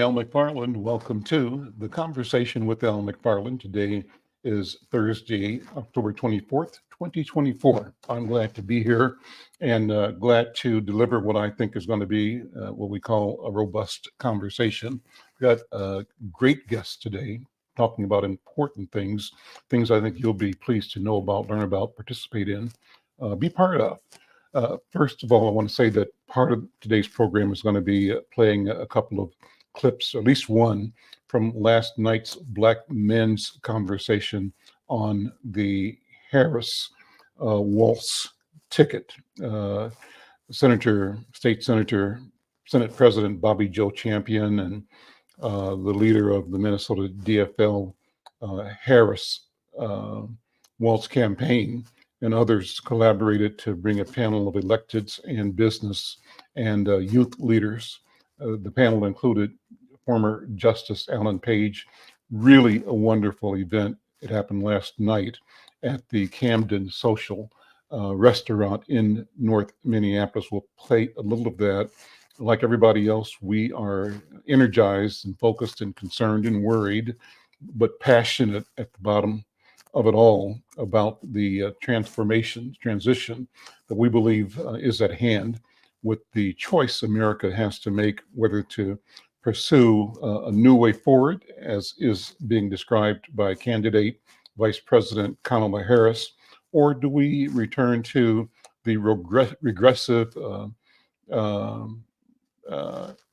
Al McFarlane. Welcome to the Conversation with Al McFarlane. Today is Thursday, October 24th, 2024. I'm glad to be here and glad to deliver what I think is going to be what we call a robust conversation. We've got a great guest today talking about important things, things I think you'll be pleased to know about, learn about, participate in, be part of. First of all, I want to say that part of today's program is going to be playing a couple of clips, at least one, from last night's Black men's conversation on the Harris Waltz ticket. Senate President Bobby Joe Champion and the leader of the Minnesota DFL, Harris Waltz campaign, and others collaborated to bring a panel of electeds and business and youth leaders. The panel included former Justice Alan Page. Really a wonderful event. It happened last night at the Camden Social restaurant in North Minneapolis. We'll play a little of that. Like everybody else, we are energized and focused and concerned and worried, but passionate at the bottom of it all about the transition that we believe is at hand, with the choice America has to make whether to pursue a new way forward, as is being described by candidate Vice President Kamala Harris, or do we return to the regressive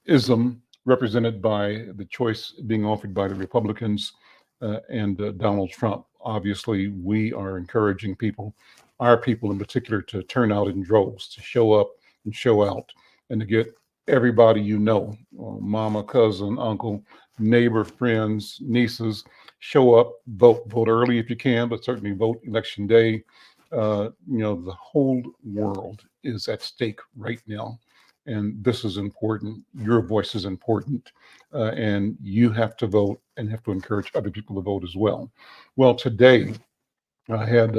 ism represented by the choice being offered by the Republicans and Donald Trump. Obviously, we are encouraging people, our people in particular, to turn out in droves, to show up and show out, and to get everybody you know, mama, cousin, uncle, neighbor, friends, nieces, show up, vote early if you can, but certainly vote election day. The whole world is at stake right now. And this is important. Your voice is important. And you have to vote and have to encourage other people to vote as well. Well, today I had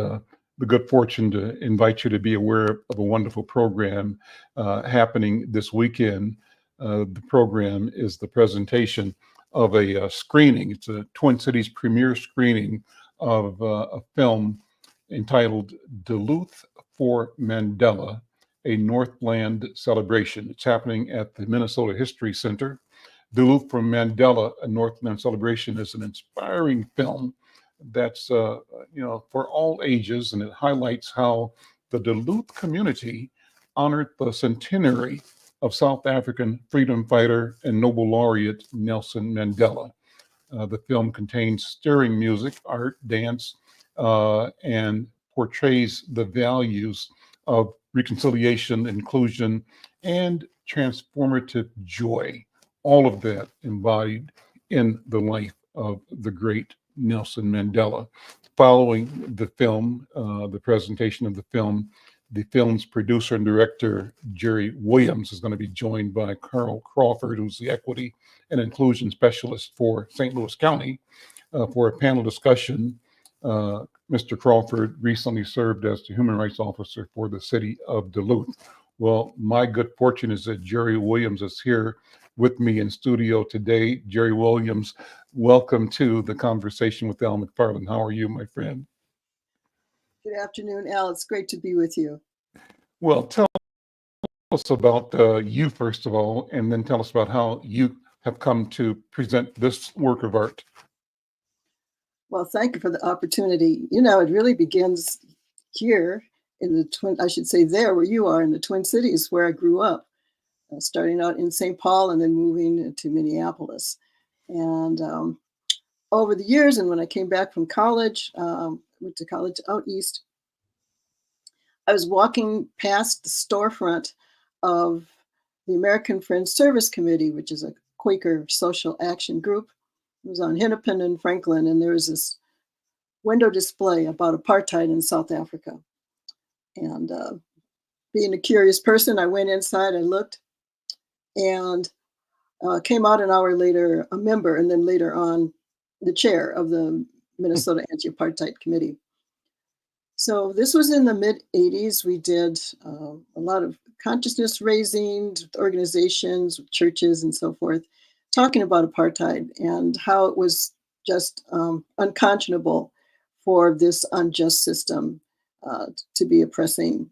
the good fortune to invite you to be aware of a wonderful program happening this weekend. The program is the presentation of a screening. It's a Twin Cities premiere screening of a film entitled Duluth for Mandela, a Northland celebration. It's happening at the Minnesota History Center. Duluth for Mandela, a Northland celebration, is an inspiring film that's for all ages, and it highlights how the Duluth community honored the centenary of South African freedom fighter and Nobel laureate Nelson Mandela. The film contains stirring music, art, dance, and portrays the values of reconciliation, inclusion, and transformative joy. All of that embodied in the life of the great Nelson Mandela. Following the film, the presentation of the film's producer and director, Jerry Williams, is going to be joined by Carl Crawford, who's the equity and inclusion specialist for St. Louis County, for a panel discussion. Mr. Crawford recently served as the human rights officer for the city of Duluth. Well, my good fortune is that Jerry Williams is here with me in studio today. Jerry Williams, welcome to the Conversation with Al McFarlane. How are you, my friend? Good afternoon, Al. It's great to be with you. Well, tell us about you, first of all, and then tell us about how you have come to present this work of art. Well, thank you for the opportunity. It really begins here in there where you are in the Twin Cities, where I grew up, starting out in St. Paul and then moving to Minneapolis. And over the years, and when I came back from college, went to college out east, I was walking past the storefront of the American Friends Service Committee, which is a Quaker social action group. It was on Hennepin and Franklin, and there was this window display about apartheid in South Africa. And being a curious person, I went inside, I looked, and came out an hour later, a member, and then later on, the chair of the Minnesota Anti-Apartheid Committee. So this was in the mid-'80s. We did a lot of consciousness raising with organizations, with churches, and so forth. talking about apartheid and how it was just unconscionable for this unjust system to be oppressing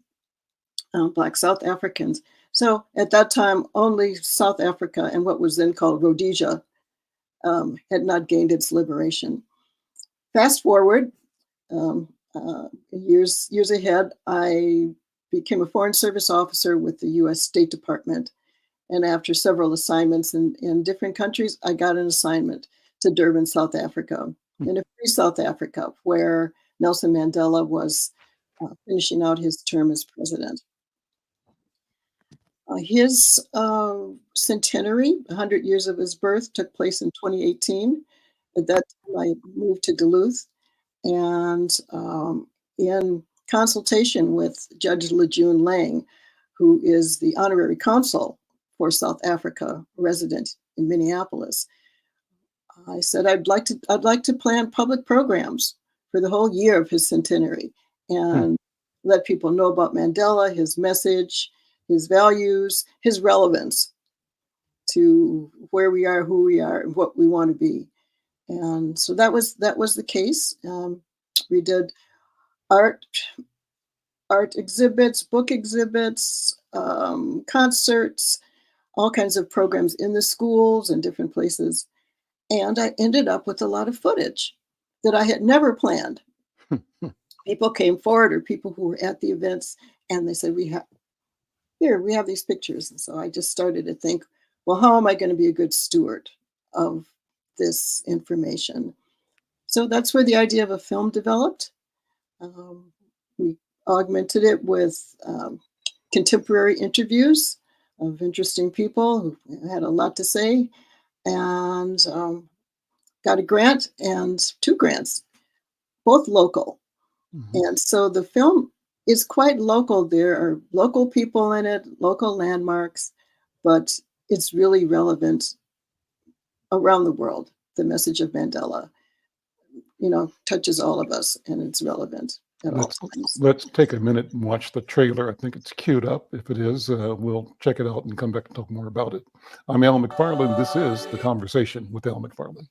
Black South Africans. So at that time, only South Africa and what was then called Rhodesia had not gained its liberation. Fast forward years ahead, I became a Foreign Service officer with the U.S. State Department. And after several assignments in different countries, I got an assignment to Durban, South Africa, in a free South Africa, where Nelson Mandela was finishing out his term as president. His centenary, 100 years of his birth, took place in 2018. At that time, I moved to Duluth, and in consultation with Judge Lejeune Lang, who is the honorary consul for South Africa, resident in Minneapolis, I said I'd like to plan public programs for the whole year of his centenary and let people know about Mandela, his message, his values, his relevance to where we are, who we are, and what we want to be. And so that was the case. We did art exhibits, book exhibits, concerts, all kinds of programs in the schools and different places. And I ended up with a lot of footage that I had never planned. People came forward, or people who were at the events, and they said, we have these pictures. And so I just started to think, well, how am I going to be a good steward of this information? So that's where the idea of a film developed. We augmented it with contemporary interviews of interesting people who had a lot to say, and got a grant and 2 grants, both local. And so the film is quite local. There are local people in it, local landmarks, but it's really relevant around the world. The message of Mandela, touches all of us, and it's relevant at all times. Let's take a minute and watch the trailer. I think it's queued up. If it is, we'll check it out and come back and talk more about it. I'm Al McFarlane. This is The Conversation with Al McFarlane.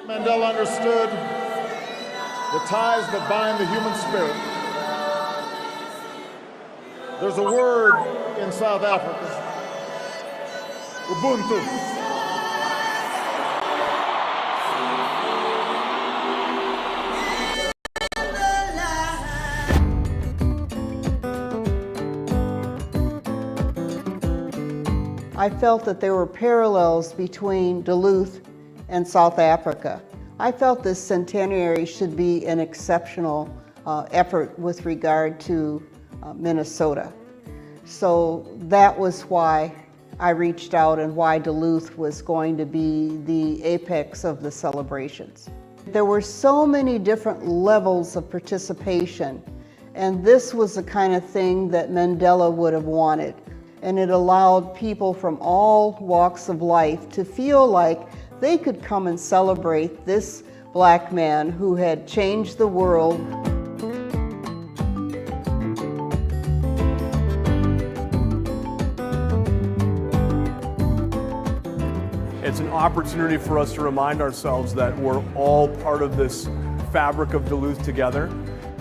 Mandela understood the ties that bind the human spirit. There's a word in South Africa, Ubuntu. I felt that there were parallels between Duluth and South Africa. I felt this centenary should be an exceptional effort with regard to Minnesota. So that was why I reached out and why Duluth was going to be the apex of the celebrations. There were so many different levels of participation, and this was the kind of thing that Mandela would have wanted. And it allowed people from all walks of life to feel like they could come and celebrate this Black man who had changed the world. It's an opportunity for us to remind ourselves that we're all part of this fabric of Duluth together,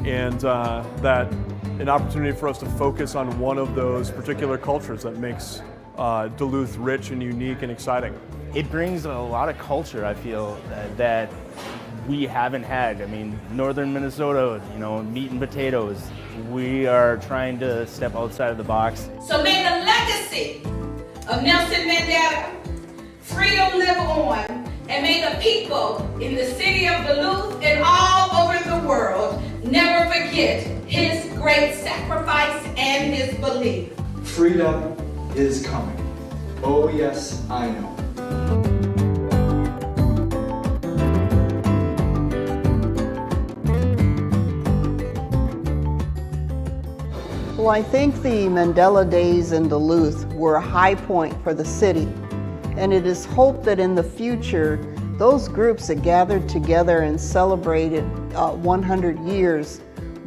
and that an opportunity for us to focus on one of those particular cultures that makes Duluth rich and unique and exciting. It brings a lot of culture, I feel, that we haven't had. I mean, northern Minnesota, meat and potatoes. We are trying to step outside of the box. So may the legacy of Nelson Mandela freedom live on, and may the people in the city of Duluth and all over the world never forget his great sacrifice and his belief. Freedom is coming. Oh yes, I know. Well, I think the Mandela Days in Duluth were a high point for the city, and it is hoped that in the future, those groups that gathered together and celebrated 100 years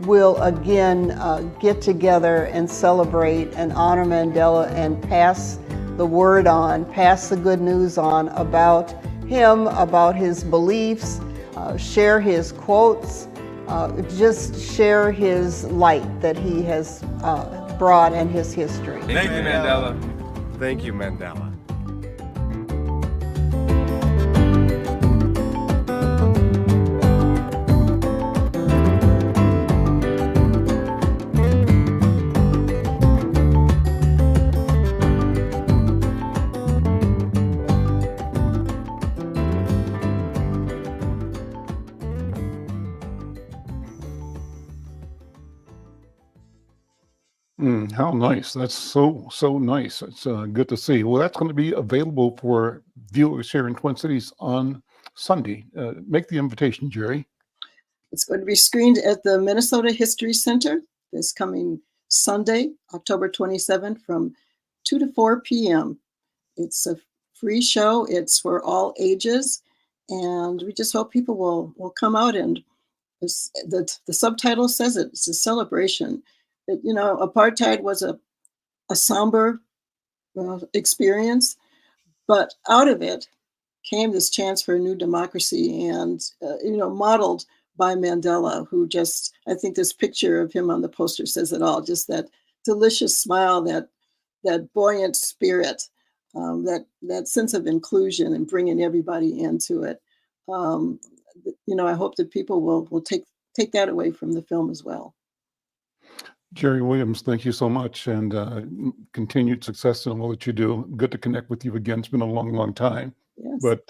will again get together and celebrate and honor Mandela and pass the word on, pass the good news on about him, about his beliefs, share his quotes, just share his light that he has brought and his history. Thank you, Mandela. Thank you, Mandela. How nice. That's so nice. It's good to see. Well, that's going to be available for viewers here in Twin Cities on Sunday. Make the invitation, Jerry. It's going to be screened at the Minnesota History Center this coming Sunday, October 27th from 2 to 4 p.m. It's a free show. It's for all ages. And we just hope people will come out, and the subtitle says it. It's a celebration. You know, apartheid was a somber experience, but out of it came this chance for a new democracy, and modeled by Mandela, who just, I think this picture of him on the poster says it all. Just that delicious smile, that buoyant spirit, that sense of inclusion and bringing everybody into it. I hope that people will take that away from the film as well. Jerry Williams, thank you so much, and continued success in all that you do. Good to connect with you again. It's been a long time. Yes. But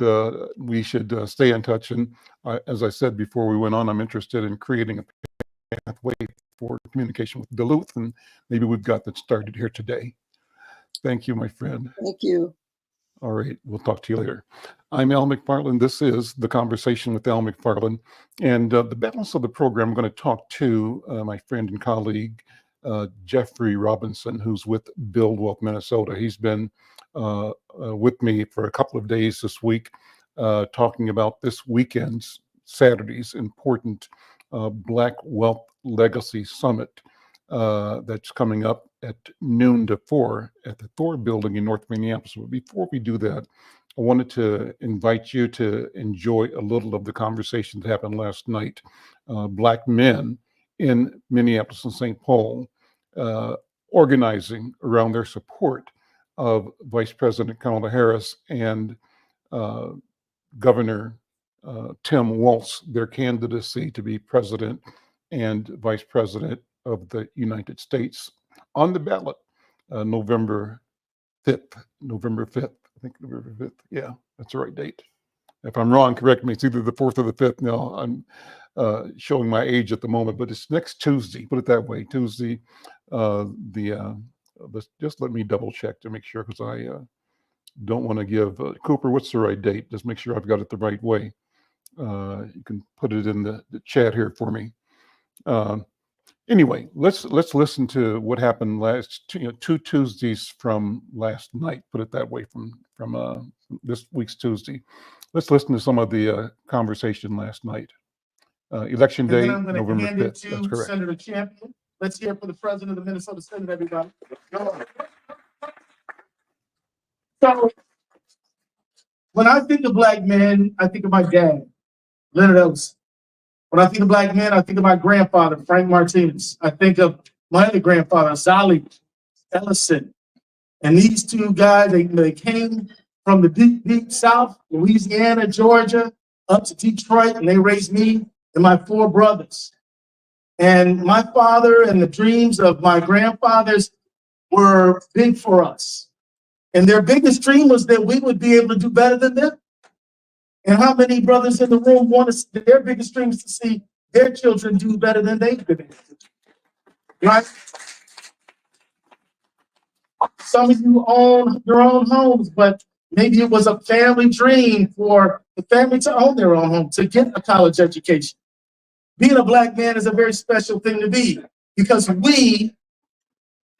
we should stay in touch. And as I said before we went on, I'm interested in creating a pathway for communication with Duluth, and maybe we've got that started here today. Thank you, my friend. Thank you. All right, we'll talk to you later. I'm Al McFarlane. This is The Conversation with Al McFarlane. And the balance of the program, I'm going to talk to my friend and colleague, Jeffrey Robinson, who's with Build Wealth Minnesota. He's been with me for a couple of days this week, talking about this weekend's, Saturday's, important Black Wealth Legacy Summit that's coming up at noon to 4 at the Thor Building in North Minneapolis. But before we do that, I wanted to invite you to enjoy a little of the conversation that happened last night. Black men in Minneapolis and St. Paul organizing around their support of Vice President Kamala Harris and Governor Tim Walz, their candidacy to be president and vice president of the United States, on the ballot November 5th. I think November 5th. Yeah, that's the right date. If I'm wrong, correct me. It's either the 4th or the 5th. Now, I'm showing my age at the moment, but it's next Tuesday. Put it that way, Tuesday. Just let me double check to make sure, because I don't want to give Cooper, what's the right date? Just make sure I've got it the right way. You can put it in the chat here for me. Anyway, let's listen to what happened last 2 Tuesdays from last night. Put it that way, from this week's Tuesday. Let's listen to some of the conversation last night. Election day, November 5th. That's correct. Senator Champion. Let's hear for the president of the Minnesota Senate, everybody. So, when I think of black men, I think of my dad, Leonard Ellison. When I think of black men, I think of my grandfather, Frank Martinez. I think of my other grandfather, Zolly Ellison. And these two guys, they came from the deep South, Louisiana, Georgia, up to Detroit, and they raised me and my 4 brothers. And my father and the dreams of my grandfathers were big for us. And their biggest dream was that we would be able to do better than them. And how many brothers in the room want their biggest dream is to see their children do better than they've been able to do? Right? Some of you own your own homes, but maybe it was a family dream for the family to own their own home, to get a college education. Being a black man is a very special thing to be, because we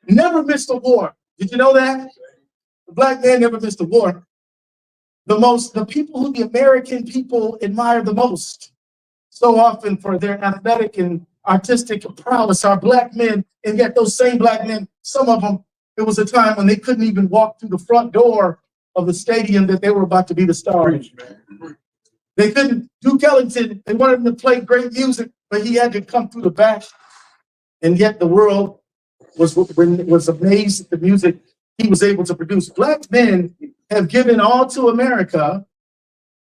never missed a war. Did you know that? The black man never missed a war. The people who the American people admire the most, so often for their athletic and artistic prowess, our black men, and yet those same black men, some of them, it was a time when they couldn't even walk through the front door of the stadium that they were about to be the stars. They couldn't. Duke Ellington, they wanted him to play great music, but he had to come through the back. And yet the world was amazed at the music he was able to produce. Black men have given all to America,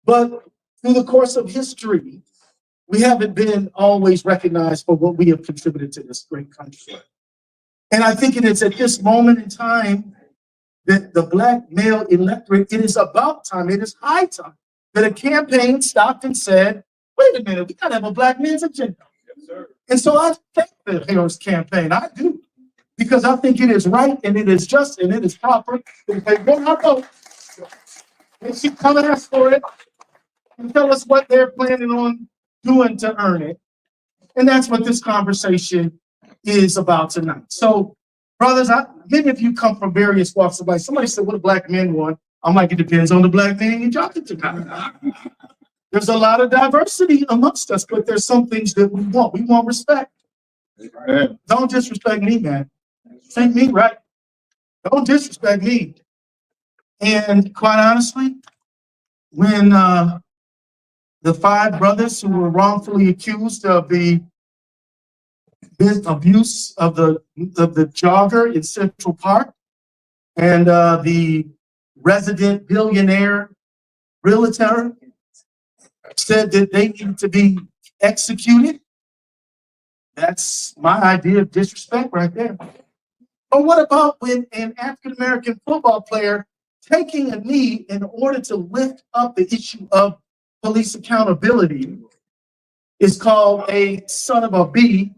but through the course of history, we haven't been always recognized for what we have contributed to this great country. And I think it is at this moment in time that the black male electorate, it is about time, it is high time that a campaign stopped and said, wait a minute, we gotta have a black men's agenda. Yes, sir. And so I thank the Harris campaign, I do, because I think it is right and it is just and it is proper. If they want our vote, they should come and ask for it and tell us what they're planning on doing to earn it. And that's what this conversation is about tonight. So, brothers, many of you come from various walks of life. Somebody said, what do black men want? I'm like, it depends on the black man you talking to. There's a lot of diversity amongst us, but there's some things that we want. We want respect. Amen. Don't disrespect me, man. Treat me right. Don't disrespect me. And quite honestly, when the 5 brothers who were wrongfully accused of the abuse of the jogger in Central Park and the resident billionaire realtor said that they need to be executed, that's my idea of disrespect right there. Or what about when an African-American football player taking a knee in order to lift up the issue of police accountability is called a son of a B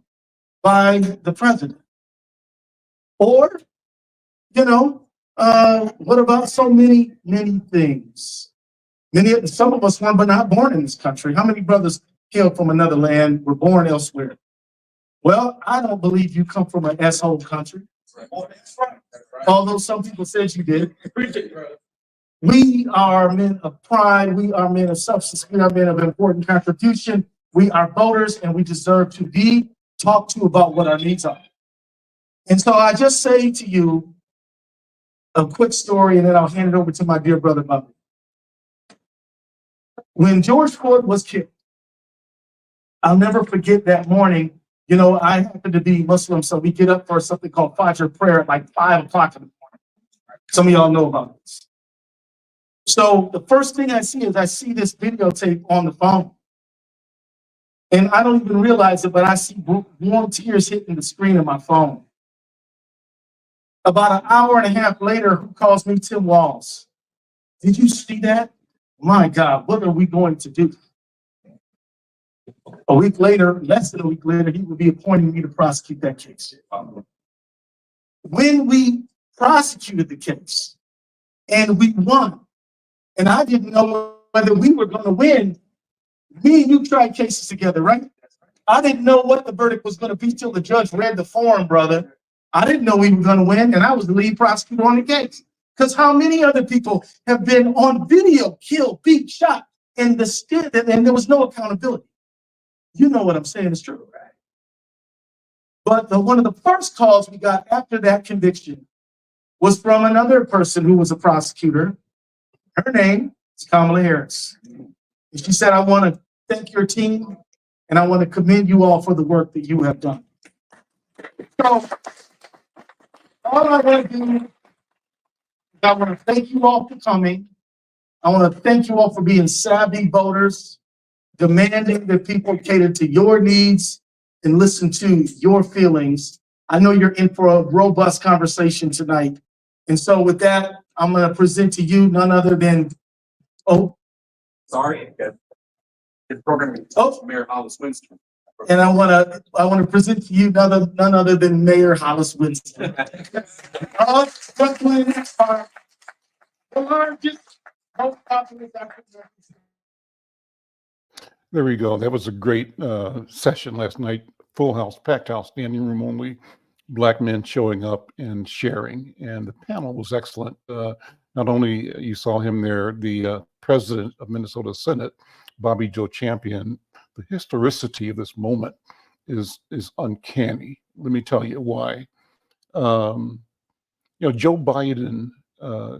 by the president? Or, what about so many things? Some of us were but not born in this country. How many brothers hail from another land, were born elsewhere? Well, I don't believe you come from an S-hole country. Although some people said you did. We are men of pride. We are men of substance. We are men of important contribution. We are voters, and we deserve to be talked to about what our needs are. And so I just say to you a quick story, and then I'll hand it over to my dear brother, Bubba. When George Floyd was killed, I'll never forget that morning. I happen to be Muslim, so we get up for something called Fajr prayer at like 5 o'clock in the morning. Some of y'all know about this. So the first thing I see is this videotape on the phone. And I don't even realize it, but I see warm tears hitting the screen of my phone. About an hour and a half later, who calls me? Tim Walls. Did you see that? My God, what are we going to do? A week later, less than a week later, he would be appointing me to prosecute that case. When we prosecuted the case and we won, and I didn't know whether we were going to win, me and you tried cases together, right? I didn't know what the verdict was going to be till the judge read the form, brother. I didn't know we were going to win, and I was the lead prosecutor on the case. Because how many other people have been on video, killed, beat, shot, and there was no accountability? You know what I'm saying is true, right? But one of the first calls we got after that conviction was from another person who was a prosecutor. Her name is Kamala Harris. And she said, I want to thank your team, and I want to commend you all for the work that you have done. So all I want to do is I want to thank you all for coming. I want to thank you all for being savvy voters, demanding that people cater to your needs and listen to your feelings. I know you're in for a robust conversation tonight. And so with that, I'm going to present to you none other than, Mayor Hollis Winston. And I want to present to you none other than Mayor Hollis Winston. There we go. That was a great session last night. Full house, packed house, standing room only. Black men showing up and sharing. And the panel was excellent. Not only you saw him there, the president of Minnesota Senate, Bobby Joe Champion, the historicity of this moment is uncanny. Let me tell you why. Joe Biden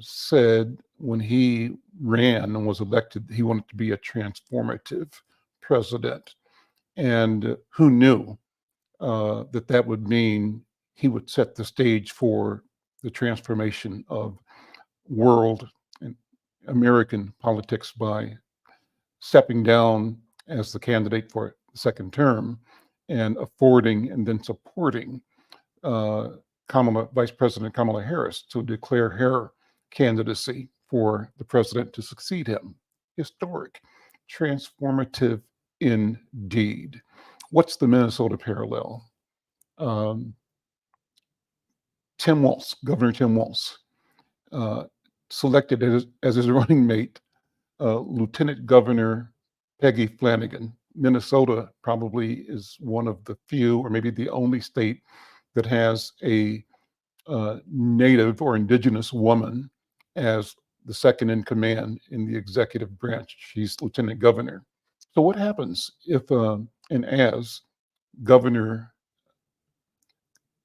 said when he ran and was elected, he wanted to be a transformative president. And who knew that would mean he would set the stage for the transformation of world and American politics by stepping down as the candidate for the second term and affording and then supporting Vice President Kamala Harris to declare her candidacy for the president to succeed him. Historic, transformative indeed. What's the Minnesota parallel? Tim Walz, Governor Tim Walz, selected as his running mate Lieutenant Governor Peggy Flanagan. Minnesota probably is one of the few, or maybe the only state that has a Native or Indigenous woman as the second in command in the executive branch. She's Lieutenant Governor. So what happens if and as Governor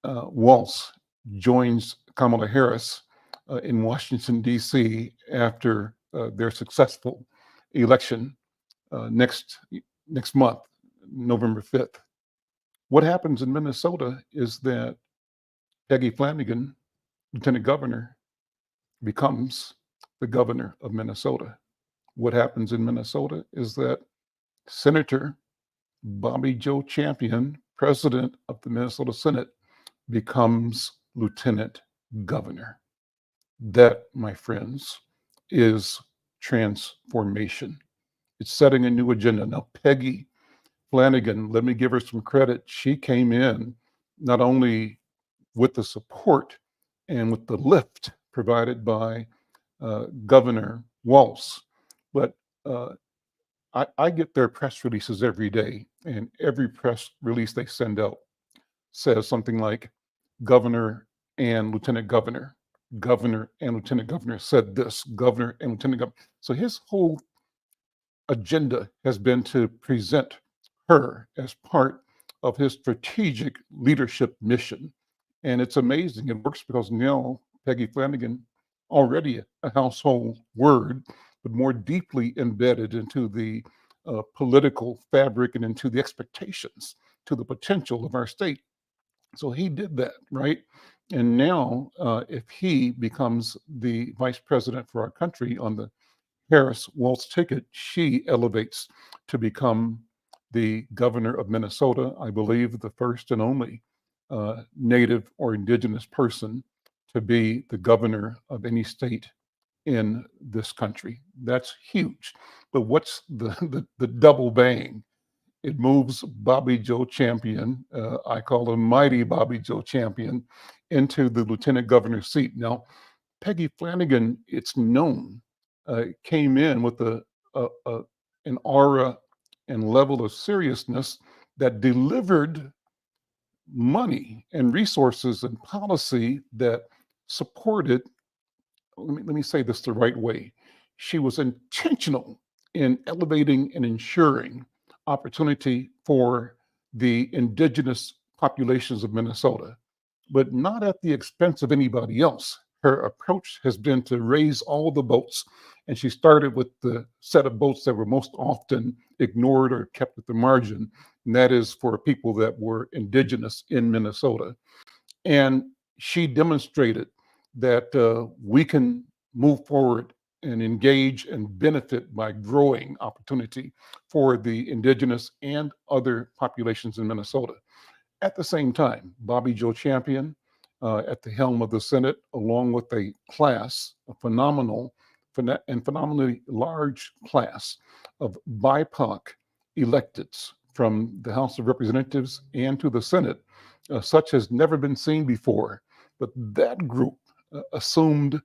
Walz joins Kamala Harris in Washington, D.C. after their successful election next month, November 5th? What happens in Minnesota is that Peggy Flanagan, Lieutenant Governor, becomes the governor of Minnesota. What happens in Minnesota is that Senator Bobby Joe Champion, president of the Minnesota Senate, becomes lieutenant governor. That, my friends, is transformation. It's setting a new agenda. Now, Peggy Flanagan, let me give her some credit. She came in not only with the support and with the lift provided by Governor Walz, but I get their press releases every day, and every press release they send out says something like, Governor and Lieutenant Governor, Governor and Lieutenant Governor said this, Governor and Lieutenant Governor. So his whole agenda has been to present her as part of his strategic leadership mission. And it's amazing. It works because now Peggy Flanagan, already a household word, but more deeply embedded into the political fabric and into the expectations, to the potential of our state. So he did that, right? And now, if he becomes the vice president for our country on the Harris Walz ticket, she elevates to become the governor of Minnesota, I believe the first and only Native or Indigenous person to be the governor of any state in this country. That's huge. But what's the double bang? It moves Bobby Joe Champion, I call him Mighty Bobby Joe Champion, into the lieutenant governor's seat. Now, Peggy Flanagan, it's known, came in with an aura and level of seriousness that delivered money and resources and policy that supported, let me say this the right way. She was intentional in elevating and ensuring opportunity for the indigenous populations of Minnesota, but not at the expense of anybody else. Her approach has been to raise all the boats, and she started with the set of boats that were most often ignored or kept at the margin, and that is for people that were indigenous in Minnesota. And she demonstrated that we can move forward and engage and benefit by growing opportunity for the indigenous and other populations in Minnesota. At the same time, Bobby Joe Champion at the helm of the Senate, along with a class, a phenomenally large class of BIPOC electeds from the House of Representatives and to the Senate, such has never been seen before. But that group assumed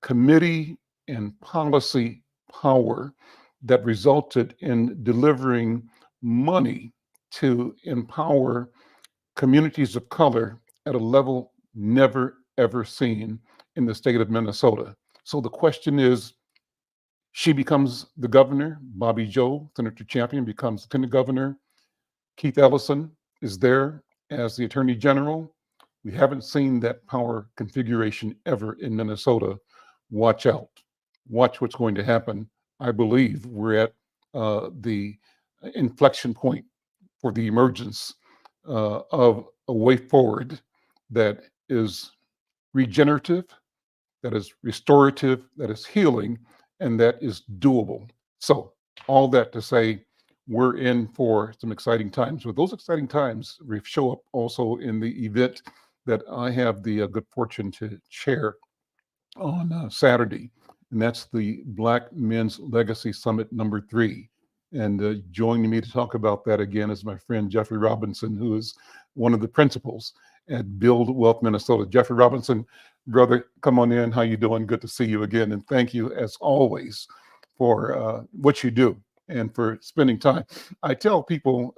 committee and policy power that resulted in delivering money to empower communities of color at a level never, ever seen in the state of Minnesota. So the question is, she becomes the governor, Bobby Joe, Senator Champion, becomes lieutenant governor. Keith Ellison is there as the Attorney General. We haven't seen that power configuration ever in Minnesota. Watch out. Watch what's going to happen. I believe we're at the inflection point for the emergence of a way forward that is regenerative, that is restorative, that is healing, and that is doable. So, all that to say, we're in for some exciting times. But those exciting times show up also in the event that I have the good fortune to chair on Saturday, and that's the Black Men's Legacy Summit #3. And joining me to talk about that again is my friend Jeffrey Robinson, who is one of the principals at Build Wealth Minnesota. Jeffrey Robinson, brother, come on in. How you doing? Good to see you again, and thank you as always for what you do and for spending time. I tell people,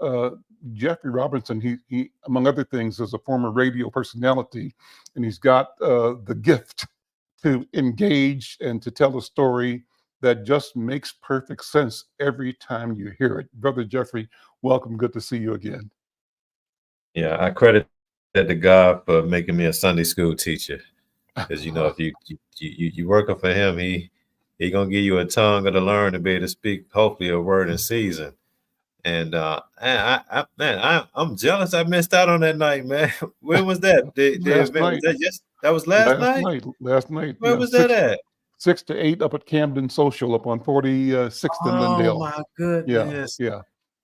Jeffrey Robinson, he among other things, is a former radio personality, and he's got the gift to engage and to tell a story that just makes perfect sense every time you hear it. Brother Jeffrey, welcome. Good to see you again. Yeah, I credit that to God for making me a Sunday school teacher. Because if you working for Him, He gonna give you a tongue to learn to be able to speak, hopefully, a word in season. And I'm jealous. I missed out on that night, man. When was that? The Last event night. that was last night. Last night. Where was that at? 6 to 8 up at Camden Social up on 46th and Oh Lindale. my goodness! Yeah.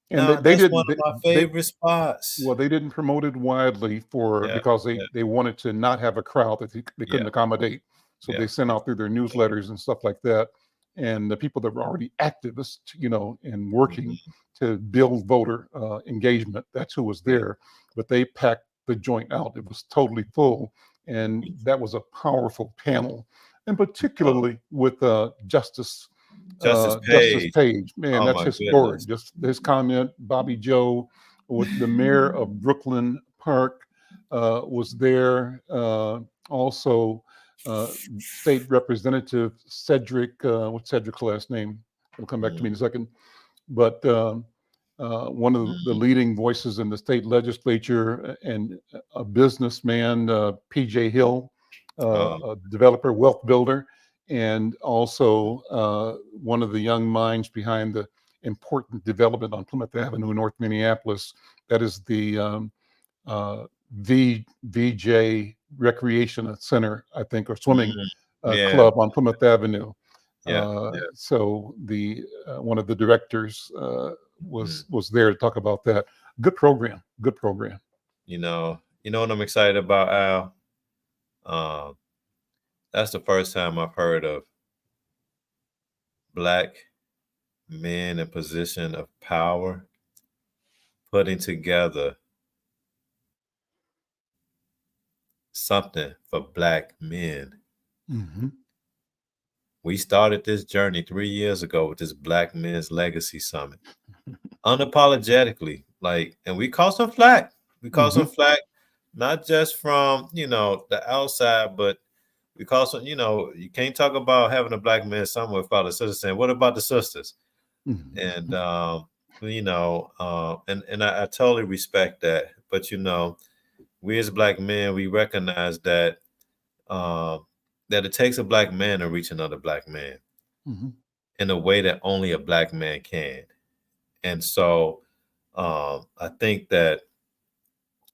And No, they that's didn't. one of my favorite spots. Well, they didn't promote it widely because they wanted to not have a crowd that they couldn't accommodate. So they sent out through their newsletters and stuff like that. And the people that were already activists, and working to build voter engagement, that's who was there. But they packed the joint out. It was totally full. And that was a powerful panel, and particularly with Justice Page. Man, that's historic. Just his comment. Bobby Joe, with the mayor of Brooklyn Park, was there. Also, State Representative Cedric. What's Cedric's last name? It'll come back to me in a second. But one of the leading voices in the state legislature, and a businessman, PJ Hill, a developer, wealth builder, and also one of the young minds behind the important development on Plymouth Avenue in North Minneapolis. That is the VJ Recreation Center, I think, or swimming club on Plymouth Avenue. So the one of the directors was there to talk about that. Good program. You know what I'm excited about, Al? That's the first time I've heard of Black men in position of power putting together something for Black men. We started this journey 3 years ago with this Black Men's Legacy Summit, unapologetically, and we caught some flack. We caught some flack, not just from the outside, but we caught some. You can't talk about having a Black man somewhere without a sister saying, "What about the sisters?" And I totally respect that. But we as Black men, we recognize that that it takes a Black man to reach another Black man in a way that only a Black man can. And so I think that,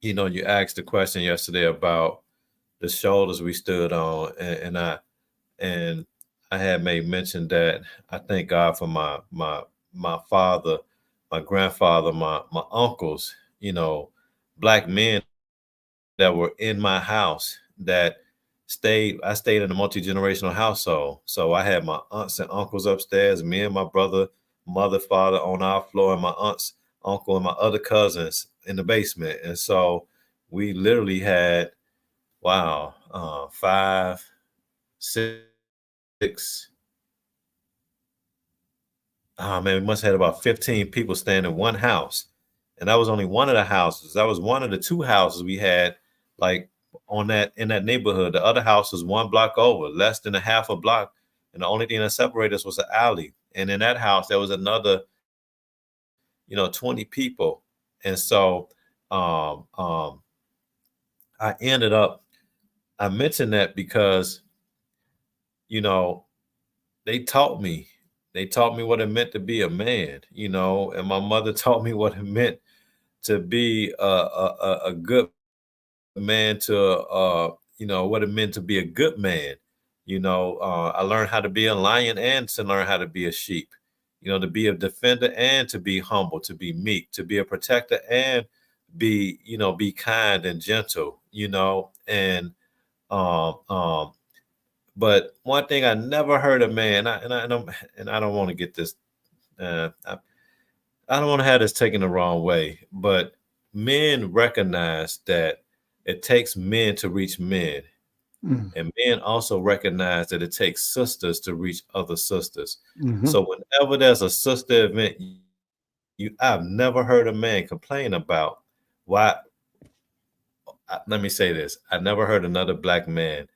you asked the question yesterday about the shoulders we stood on, and I had made mention that I thank God for my father, my grandfather, my uncles, Black men that were in my house that I stayed in a multi-generational household. So I had my aunts and uncles upstairs, me and my brother, mother, father on our floor, and my aunts, uncle, and my other cousins in the basement. And so we literally had, 5, 6. Oh man, we must have had about 15 people staying in one house. And that was only one of the houses. That was one of the 2 houses we had, in that neighborhood. The other house was 1 block over, less than a half a block. And the only thing that separated us was an alley. And in that house, there was another, 20 people. And so I ended up, I mentioned that because, you know, they taught me what it meant to be a man, you know, and my mother taught me what it meant to be a good man, to you know, what it meant to be a good man. You know, I learned how to be a lion and to learn how to be a sheep, you know, to be a defender and to be humble, to be meek, to be a protector and be, you know, be kind and gentle, you know. And um um but one thing I never heard a man, and I don't want to get this, I don't want to have this taken the wrong way, but men recognize that it takes men to reach men. Mm. And men also recognize that it takes sisters to reach other sisters. Mhm. So whenever there's a sister event, I've never heard a man complain about why. Let me say this: I never heard another black man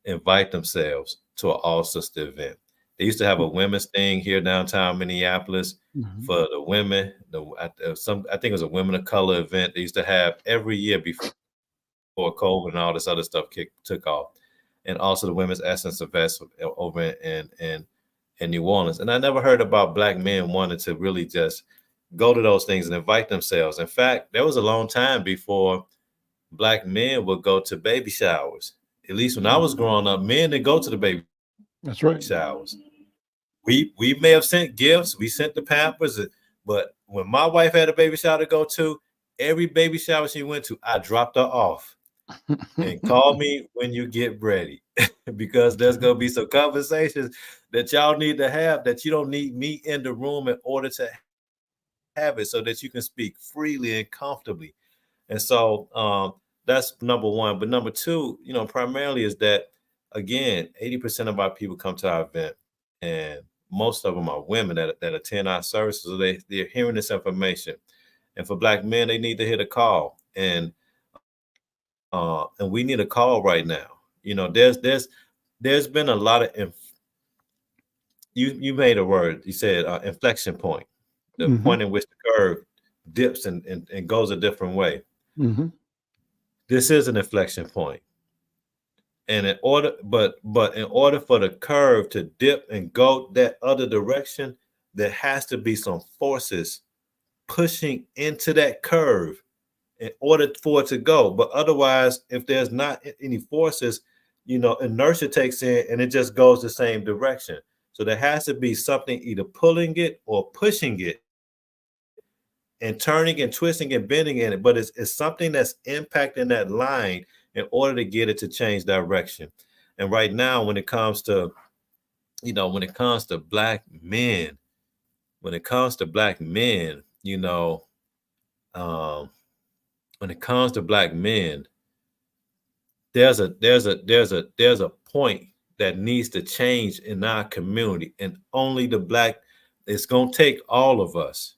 invite themselves to an all sister event. They used to have a women's thing here downtown Minneapolis Mhm. for the women. I think it was a women of color event they used to have every year before COVID and all this other stuff took off, and also the Women's Essence events over in New Orleans. And I never heard about black men wanting to really just go to those things and invite themselves. In fact, there was a long time before black men would go to baby showers. At least when I was growing up, men didn't go to the baby That's right. showers. We may have sent gifts, we sent the Pampers, but when my wife had a baby shower to go to, every baby shower she went to, I dropped her off and call me when you get ready, because there's gonna be some conversations that y'all need to have that you don't need me in the room in order to have it, so that you can speak freely and comfortably. And so that's number one. But number two, you know, primarily is that, again, 80% of our people come to our event, and most of them are women that attend our services. So they're hearing this information. And for black men, they need to hit a call. And we need a call right now. You know, there's been a lot of you made a word. You said inflection point, the Mhm. point in which the curve dips and goes a different way. Mhm. This is an inflection point. And but in order for the curve to dip and go that other direction, there has to be some forces pushing into that curve in order for it to go. But otherwise, if there's not any forces, you know, inertia takes in and it just goes the same direction. So there has to be something either pulling it or pushing it and turning and twisting and bending in it. But it's something that's impacting that line in order to get it to change direction. And right now, when it comes to, you know, when it comes to black men, you know, um, when it comes to black men, there's a point that needs to change in our community, and only the black. It's gonna take all of us.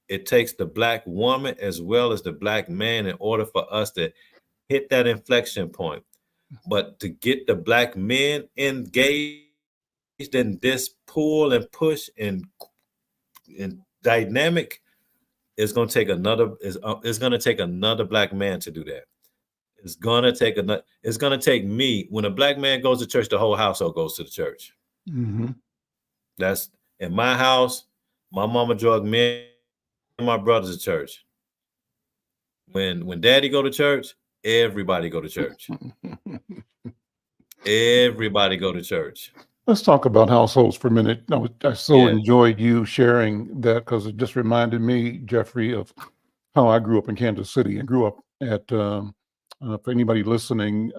It takes the black woman as well as the black man in order for us to hit that inflection point. But to get the black men engaged in this pull and push and dynamic, it's gonna take another black man to do that. It's gonna take me. When a black man goes to church, the whole household goes to the church. Mhm. That's in my house. My mama drug me and my brothers to church. When daddy go to church, everybody go to church. Everybody go to church. Let's talk about households for a minute. I so Yeah. enjoyed you sharing that, because it just reminded me, Jeffrey, of how I grew up in Kansas City. I grew up at, for anybody listening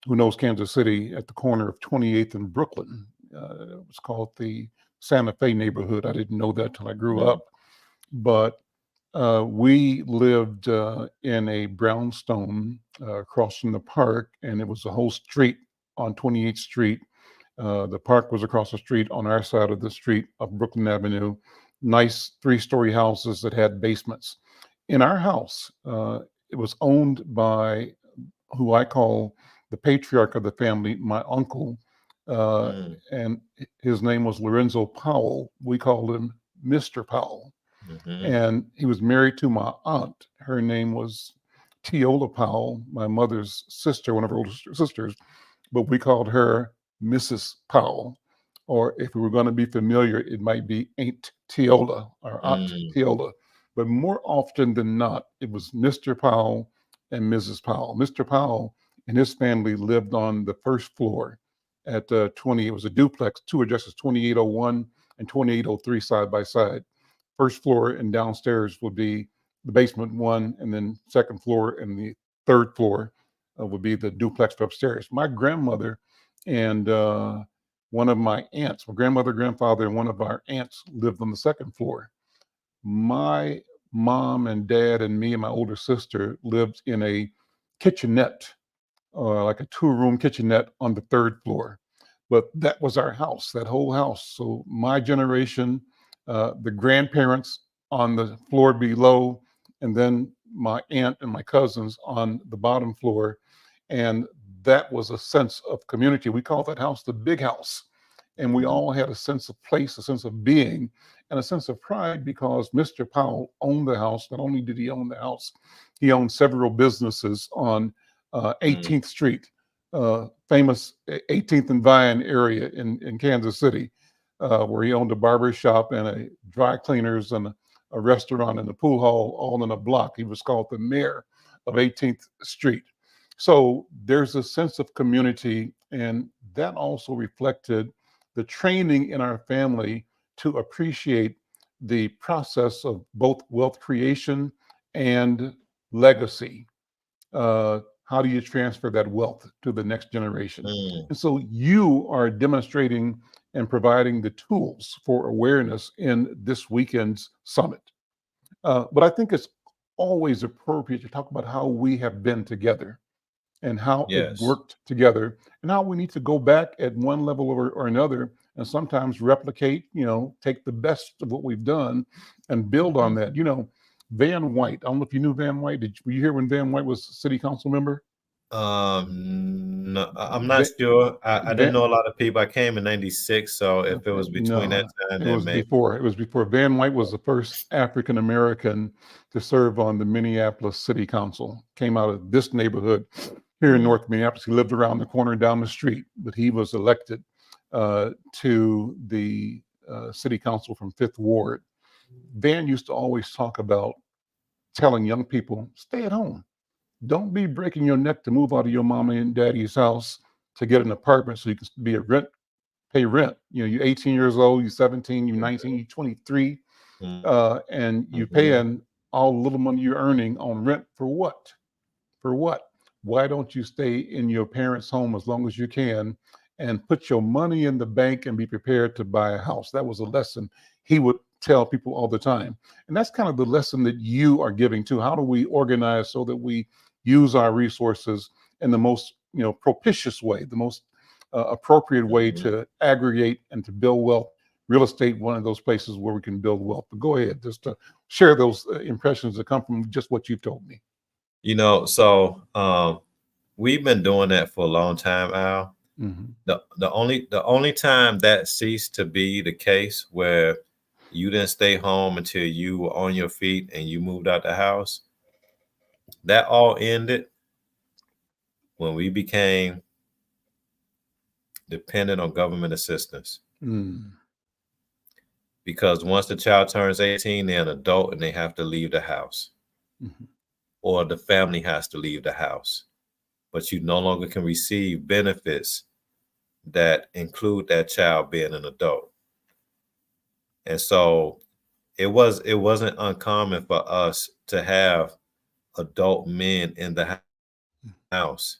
who knows Kansas City, at the corner of 28th and Brooklyn. It was called the Santa Fe neighborhood. I didn't know that till I grew up. But we lived in a brownstone across from the park, and it was a whole street on 28th Street. The park was across the street on our side of the street up Brooklyn Avenue. Nice 3-story houses that had basements. In our house, it was owned by who I call the patriarch of the family, my uncle, and his name was Lorenzo Powell. We called him Mr. Powell. And he was married to my aunt. Her name was Teola Powell, my mother's sister, one of her older sisters, but we called her Mrs. Powell. Or if we were going to be familiar, it might be Aunt Teola or Aunt Teola. But more often than not, it was Mr. Powell and Mrs. Powell. Mr. Powell and his family lived on the first floor at 20. It was a duplex, two addresses, 2801 and 2803 side by side. First floor and downstairs would be the basement one, and then second floor and the third floor would be the duplex upstairs. My grandmother and one of my aunts, my grandmother, grandfather, and one of our aunts lived on the second floor. My mom and dad and me and my older sister lived in a kitchenette, like a two-room kitchenette on the third floor. But that was our house, that whole house. So my generation, the grandparents on the floor below, and then my aunt and my cousins on the bottom floor. And that was a sense of community. We called that house the big house. And we all had a sense of place, a sense of being, and a sense of pride because Mr. Powell owned the house. Not only did he own the house, he owned several businesses on 18th Street, famous 18th and Vine area in Kansas City, where he owned a barber shop and a dry cleaners and a restaurant and a pool hall all in a block. He was called the mayor of 18th Street. So there's a sense of community, and that also reflected the training in our family to appreciate the process of both wealth creation and legacy. How do you transfer that wealth to the next generation? And so you are demonstrating and providing the tools for awareness in this weekend's summit. But I think it's always appropriate to talk about how we have been together and how it worked together and how we need to go back at one level or another and sometimes replicate, take the best of what we've done and build on that. Van White, I don't know if you knew Van White. Were you here when Van White was a city council member? No, I'm not sure. I didn't know a lot of people. I came in '96, so if it was between that time, it was maybe. before. It was before. Van White was the first African American to serve on the Minneapolis City Council. Came out of this neighborhood here in North Minneapolis. He lived around the corner down the street, but he was elected to the City Council from 5th Ward. Van used to always talk about telling young people, stay at home. Don't be breaking your neck to move out of your mama and daddy's house to get an apartment so you can pay rent. You're 18 years old, you're 17, you're 19, you're 23, and you're paying all the little money you're earning on rent for what? For what? Why don't you stay in your parents' home as long as you can and put your money in the bank and be prepared to buy a house? That was a lesson he would tell people all the time. And that's kind of the lesson that you are giving too. How do we organize so that we use our resources in the most propitious way, the most appropriate way to aggregate and to build wealth? Real estate, one of those places where we can build wealth. But go ahead, just to share those impressions that come from just what you've told me. So we've been doing that for a long time, Al. The only time that ceased to be the case where you didn't stay home until you were on your feet and you moved out the house, that all ended when we became dependent on government assistance. Because once the child turns 18, they're an adult and they have to leave the house. Or the family has to leave the house. But you no longer can receive benefits that include that child being an adult. And so it wasn't uncommon for us to have adult men in the house.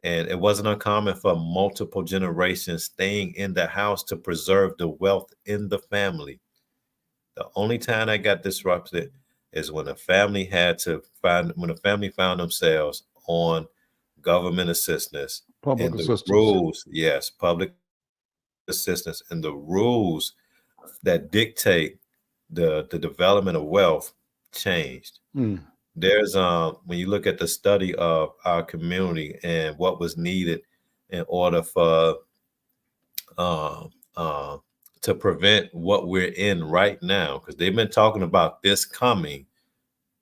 And it wasn't uncommon for multiple generations staying in the house to preserve the wealth in the family. The only time that got disrupted is when a family found themselves on government assistance. Public assistance. Public assistance, and the rules that dictate the development of wealth changed. There's when you look at the study of our community and what was needed in order for to to prevent what we're in right now, because they've been talking about this coming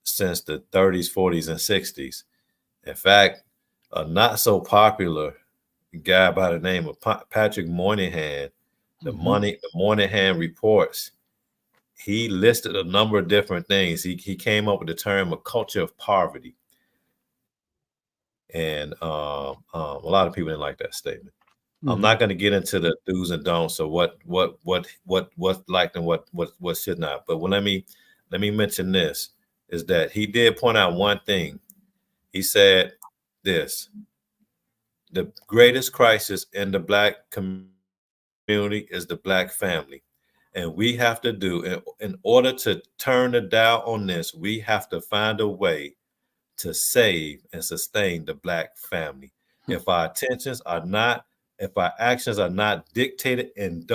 since the 30s, 40s, and 60s. In fact, a not so popular guy by the name of Patrick Moynihan, the Moynihan reports, he listed a number of different things. He came up with the term a culture of poverty. And a lot of people didn't like that statement. I'm not going to get into the do's and don'ts of what liked and what should not. But let me mention this, is that he did point out one thing. He said this: the greatest crisis in the Black community is the Black family. And we have to do, in order to turn the dial on this, we have to find a way to save and sustain the Black family. If our intentions are not, if our actions are not dictated and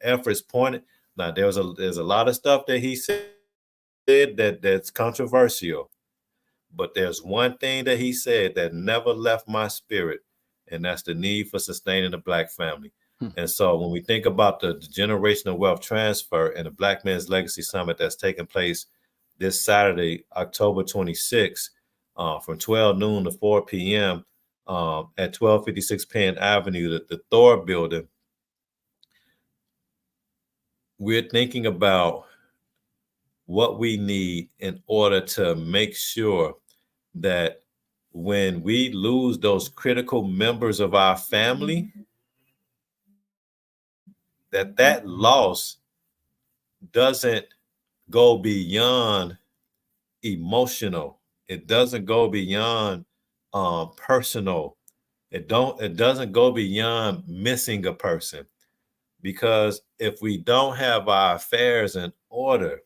efforts pointed, now there's a lot of stuff that he said that's controversial, but there's one thing that he said that never left my spirit, and that's the need for sustaining the Black family. And so when we think about the generational wealth transfer and the Black Men's Legacy Summit that's taking place this Saturday, October 26th, from 12 noon to 4 p.m. At 1256 Penn Avenue, the Thor building, we're thinking about what we need in order to make sure that when we lose those critical members of our family, that loss doesn't go beyond emotional. It doesn't go beyond personal. It doesn't go beyond missing a person, because if we don't have our affairs in order,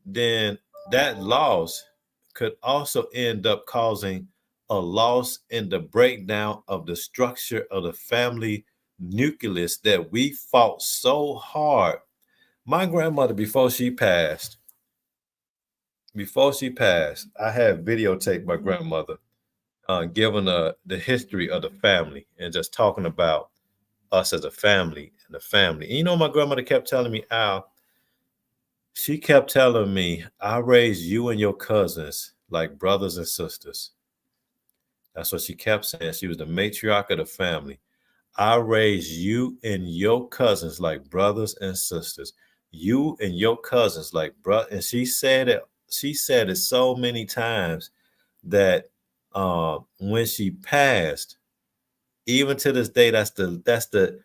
then that loss could also end up causing a loss in the breakdown of the structure of the family nucleus that we fought so hard. My grandmother, before she passed, I had videotaped my grandmother giving the history of the family and just talking about us as a family and the family. And you know, my grandmother kept telling me, Al, she kept telling me, I raised you and your cousins like brothers and sisters. That's what she kept saying. She was the matriarch of the family. I raised you and your cousins like brothers and sisters. You and your cousins like brother. And she said it so many times that when she passed, even to this day, that's the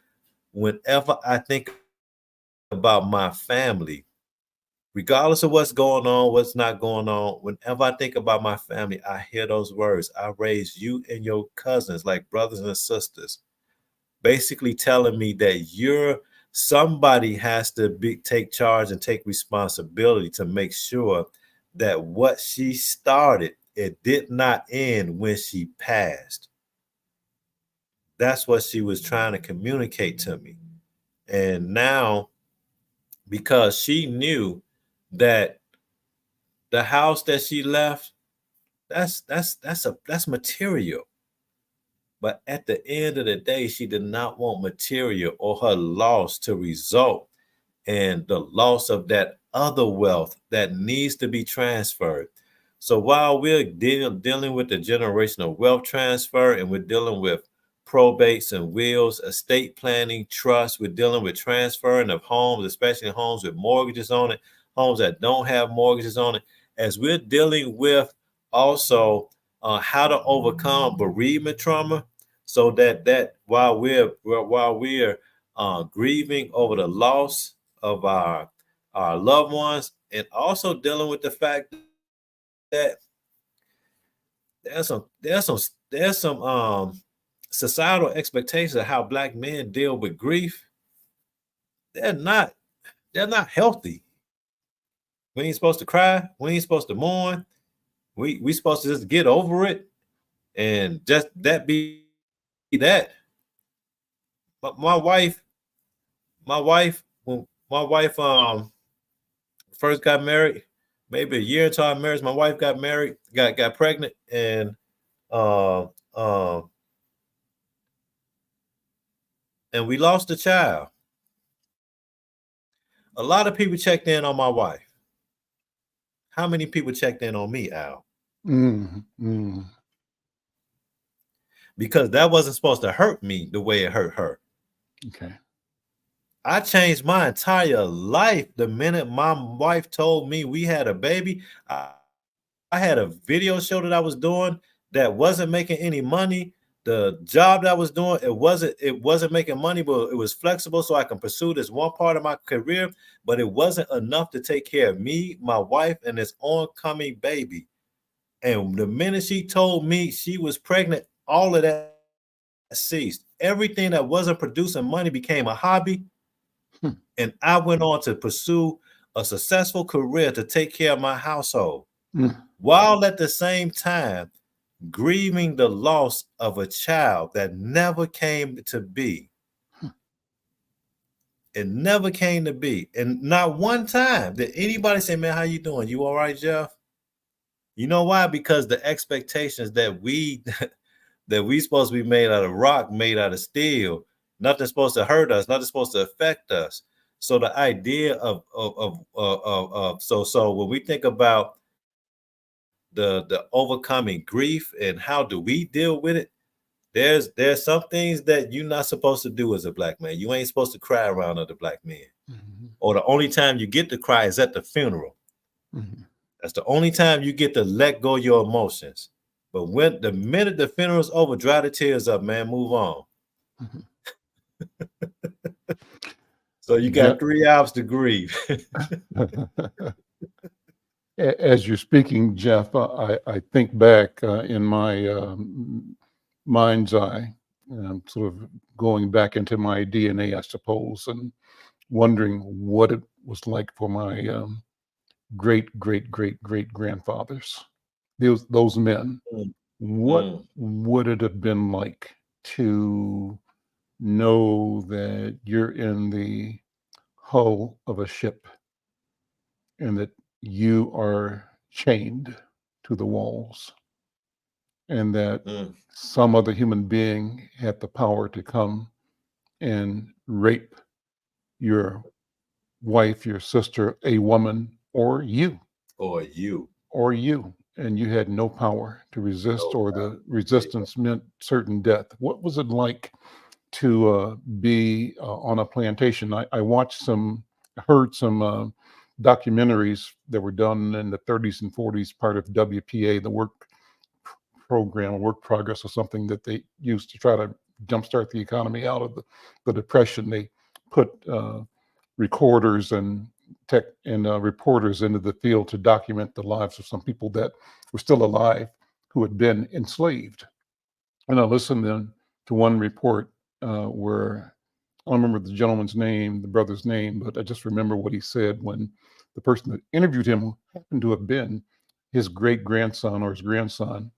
whenever I think about my family, regardless of what's going on, what's not going on, whenever I think about my family, I hear those words. I raised you and your cousins like brothers and sisters. Basically telling me that somebody has to take charge and take responsibility to make sure that what she started, it did not end when she passed. That's what she was trying to communicate to me. And now, because she knew that the house that she left, that's material. But at the end of the day, she did not want material or her loss to result in the loss of that other wealth that needs to be transferred. So while we're dealing with the generational wealth transfer, and we're dealing with probates and wills, estate planning, trust, we're dealing with transferring of homes, especially homes with mortgages on it, homes that don't have mortgages on it, as we're dealing with also how to overcome bereavement trauma, so that while we're grieving over the loss of our loved ones, and also dealing with the fact that there's some societal expectations of how Black men deal with grief. They're not healthy. We ain't supposed to cry. We ain't supposed to mourn. We supposed to just get over it and just that be that. But my wife, when my wife first got married, maybe a year into our marriage, my wife got married, got pregnant, and and we lost a child. A lot of people checked in on my wife. How many people checked in on me, Al? Because that wasn't supposed to hurt me the way it hurt her. Okay. I changed my entire life the minute my wife told me we had a baby. I had a video show that I was doing that wasn't making any money. The job that I was doing, it wasn't making money, but it was flexible so I can pursue this one part of my career, but it wasn't enough to take care of me, my wife, and this oncoming baby. And the minute she told me she was pregnant, all of that ceased. Everything that wasn't producing money became a hobby. And I went on to pursue a successful career to take care of my household, while at the same time grieving the loss of a child that never came to be. It never came to be. And not one time did anybody say, man, how you doing? You all right, Jeff? You know why? Because the expectations that we supposed to be made out of rock, made out of steel, nothing's supposed to hurt us, nothing's supposed to affect us. So the idea of when we think about the overcoming grief and how do we deal with it, there's some things that you're not supposed to do as a black man. You ain't supposed to cry around other black men. Or the only time you get to cry is at the funeral. That's the only time you get to let go of your emotions. But when the minute the funeral's over, dry the tears up, man, move on. So you got 3 hours to grieve. As you're speaking, Jeff, I think back in my mind's eye, sort of going back into my DNA, I suppose, and wondering what it was like for my great grandfathers, those men. What would it have been like to know that you're in the hull of a ship and that you are chained to the walls, and that some other human being had the power to come and rape your wife, your sister, a woman, or you, and you had no power to resist, or the resistance meant certain death. What was it like to be on a plantation? I heard some documentaries that were done in the 30s and 40s, part of WPA, the work program, work progress, or something that they used to try to jumpstart the economy out of the depression. They put recorders and tech and reporters into the field to document the lives of some people that were still alive who had been enslaved. And I listened then to one report where I don't remember the gentleman's name, the brother's name, but I just remember what he said when the person that interviewed him happened to have been his great grandson or his grandson.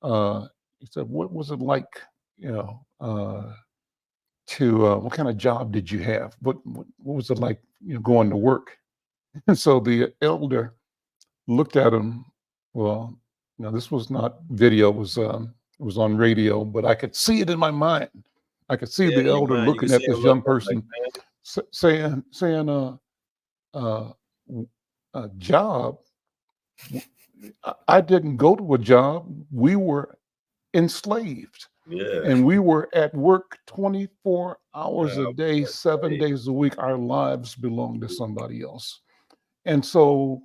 He said, "What was it like, to what kind of job did you have? What was it like, going to work?" And so the elder looked at him. Well, this was not video; it was on radio, but I could see it in my mind. I could see the elder looking at this young person, saying, a job. I didn't go to a job. We were enslaved. And we were at work 24 hours a day, 7 days a week. Our lives belonged to somebody else. And so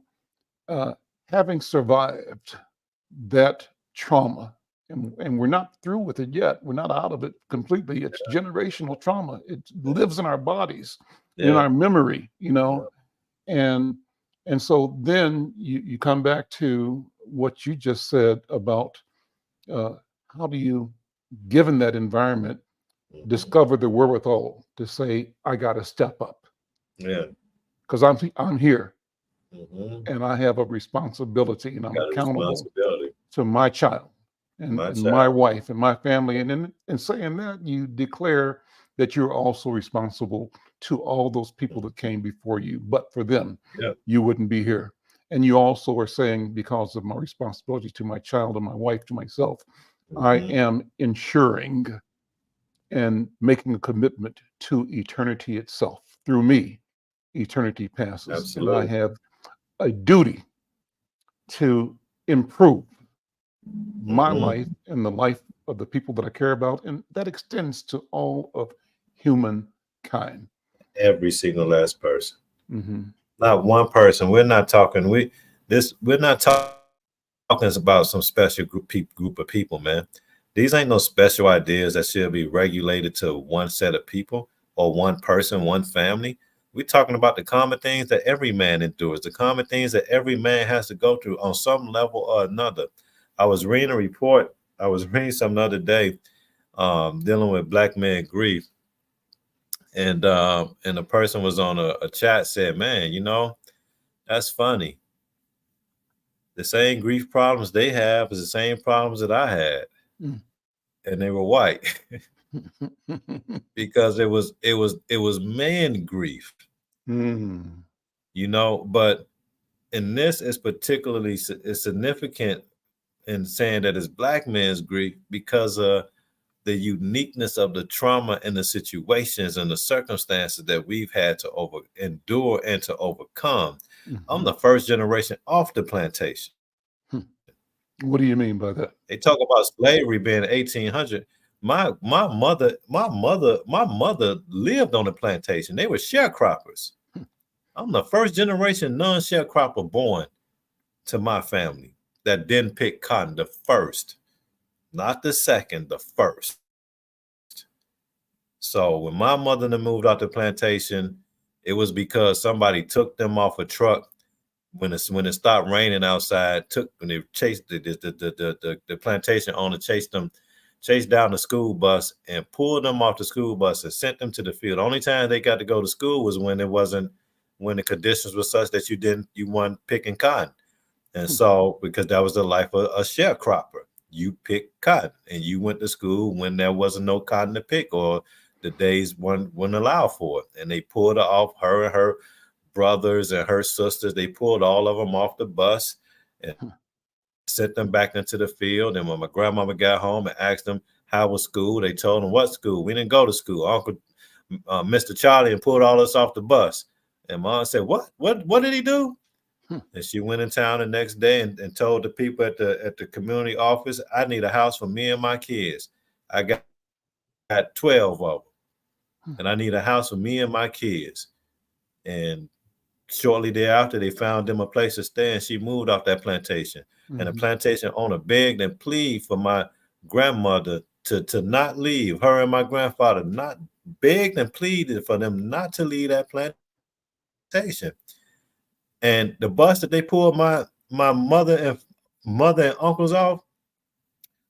having survived that trauma, and we're not through with it yet. We're not out of it completely. It's generational trauma. It lives in our bodies, in our memory, and so then you come back to what you just said about how do you, given that environment, discover the wherewithal to say, I got to step up. Because I'm here. And I have a responsibility, and I'm accountable to my child and my wife and my family. And in saying that, you declare that you're also responsible to all those people that came before you. But for them, you wouldn't be here. And you also are saying, because of my responsibility to my child and my wife, to myself, I am ensuring and making a commitment to eternity itself. Through me, eternity passes. Absolutely. And I have a duty to improve my life and the life of the people that I care about, and that extends to all of humankind. Every single last person. Mm-hmm. Not one person. We're not talking. We're not talking about some special group of people, man. These ain't no special ideas that should be regulated to one set of people or one person, one family. We're talking about the common things that every man endures, the common things that every man has to go through on some level or another. I was reading a report. I was reading something the other day dealing with black man grief. And the person was on a chat said, man, you know, that's funny. The same grief problems they have is the same problems that I had. Mm. And they were white. Because it was man grief. Mm. You know, but in this is particularly significant in saying that it's black man's grief because of the uniqueness of the trauma and the situations and the circumstances that we've had to endure and to overcome. Mm-hmm. I'm the first generation off the plantation. What do you mean by that? They talk about slavery being 1800. My mother lived on the plantation. They were sharecroppers. I'm the first generation non-sharecropper born to my family that didn't pick cotton. The first, not the second, the first. So when my mother moved out the plantation, it was because somebody took them off a truck when it stopped raining outside. When they chased the plantation owner chased down the school bus and pulled them off the school bus and sent them to the field. The only time they got to go to school was when the conditions were such that you weren't picking cotton. And so because that was the life of a sharecropper. You picked cotton and you went to school when there wasn't no cotton to pick or the days wouldn't allow for it. And they pulled her off, her and her brothers and her sisters. They pulled all of them off the bus and sent them back into the field. And when my grandmama got home and asked them how was school, they told them, what school? We didn't go to school. Uncle Mr. Charlie and pulled all us off the bus. And Mom said, what did he do? And she went in town the next day and told the people at the community office, I need a house for me and my kids. I got 12 of them. And I need a house for me and my kids. And shortly thereafter, they found them a place to stay, and she moved off that plantation. Mm-hmm. And the plantation owner begged and pleaded for my grandmother to not leave. Her and my grandfather not begged and pleaded for them not to leave that plantation. And the bus that they pulled my mother and uncles off,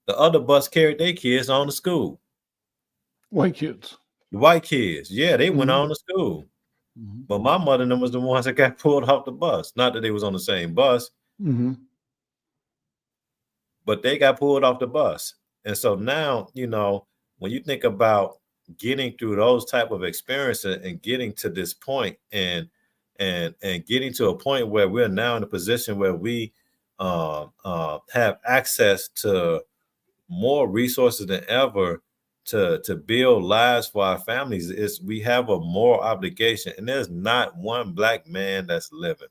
the other bus carried their kids on to school. White kids. The white kids, yeah, they went on to school. Mm-hmm. But my mother and them was the ones that got pulled off the bus. Not that they was on the same bus, but they got pulled off the bus. And so now, you know, when you think about getting through those type of experiences and getting to this point and getting to a point where we're now in a position where we have access to more resources than ever to build lives for our families, we have a moral obligation. And there's not one black man that's living